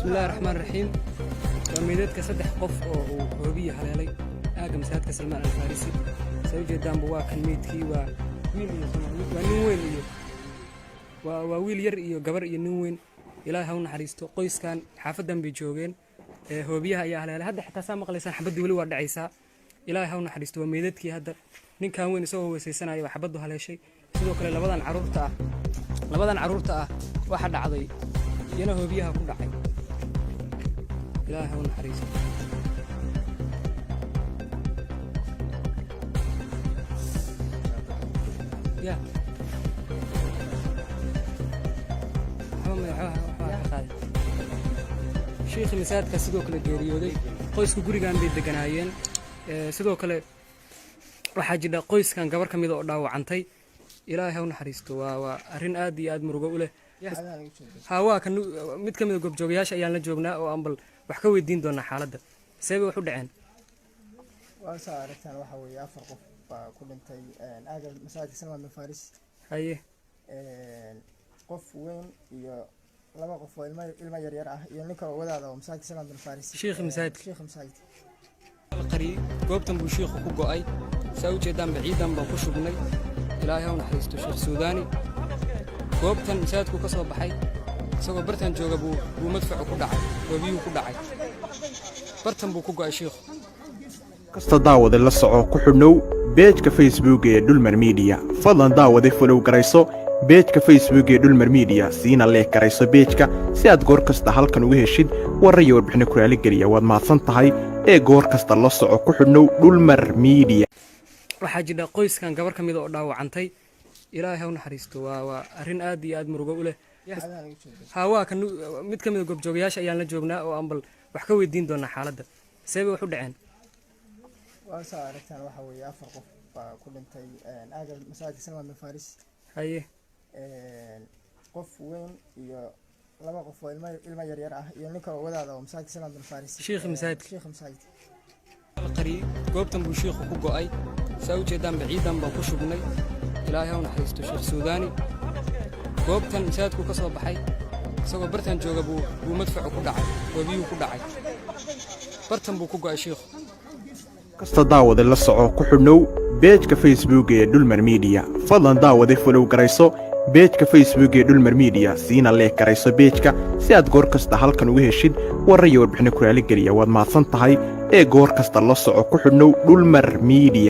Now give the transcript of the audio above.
الله الرحمن الرحيم وميدادك صدح قف وهوبية حلالي آقا مساعدك سلمان الفارسي سوجه دام بواك الميدكي ونوين وويل ير iyo gabar iyo nin weyn ilaahay ha u naxariisto qoyskan xaafadan bay joogeen hoobiyaha ayaa haleelay hadda xitaa saa maqlaysan xabadii wali waa dhacaysaa ilaahay ha u naxariisto waa meedadkii hadda ninkan weyn isagoo weesaysanaya waa xabadu haleeshay sidoo kale labadan caruurta ah waxa dhacday iyana hoobiyaha ku dhacay ilaahay ha u naxariisto يا شيخ مساعدك sidoo kale geeriyooday qoysku gurigan bay deganaayeen sidoo kale waxa jira qoyskan gabar kamid oo dhaawacantay ilaahay ha u naxariisto waa arin aad iyo aad murugo u leh waa kan mid kamid ah goobjoogayaasha ayaan la joognaa oo aan bal wax ka weydiin doonaa xaaladda sabab wax u dhaceen waa saartan waxa weeye afar qof baa ku dhintay aaga masaajidka Salman bin Faris haye qof weyn iyo laba qof oo ilma yar yar ah iyo ninka wadaada oo masaajidka Salman bin Faris sheekh masaajid qari goobtan buu sheekhu ku go'ay sawjeedan baciidan baan ku shugnay ilaahay ha u naxariisto sheekh Suudaani goobtan masaajidku ka soo baxay isagoo bartan jooga buu madfac ku dhacay wabiyuu ku dhacay bartan buu ku go'ay sheekhu kasta daawade la soco ku xidhnow beejka Facebook ee Dulmar Media fadlan daawade follow garayso beejka Facebook ee Dulmar Media siina leek garayso beejka si aad goor kasta halkan uga heshid warar iyo warbixin ku raali geliya waad mahadsan tahay ee goor kasta la soco ku xidhnow Dulmar Media waxa jira qoyskan gabar kamid oo dhaawacantay ilaahay ha u naxariisto waa arin aad iyo aad murugo u leh waa kan mid kamid ah goobjoogayaasha ayaan la joognaa oo aan bal wax ka weydiin doonaa xaaladda sabab wax u dhaceen waa saartan waxa weeye afar qof baa ku dhintay aaga masaajidka Salman bin Faris haye qof weyn iyo laba qof oo ilma yar yar ah iyo ninka wadaada oo masaajidka Salman bin Faris sheekh masaajid qari goobtan buu sheekhu ku go'ay sawjeedan baciidan baan ku shugnay ilaahay ha u naxariisto sheekh Suudaani goobtan masaajidku ka soo baxay isagoo bartan jooga buu madfac ku dhacay wabiyuu ku dhacay bartan buu ku go'ay sheekhu kasta daawade la soco ku xidhnow beejka Facebook ee Dulmar Media fadlan daawade follow garayso beejka Facebook ee Dulmar Media siina leek garayso beejka si aad goor kasta halkan uga heshid warar iyo warbixin ku raali geliya waad mahadsan tahay ee goor kasta la soco ku xidhnow Dulmar Media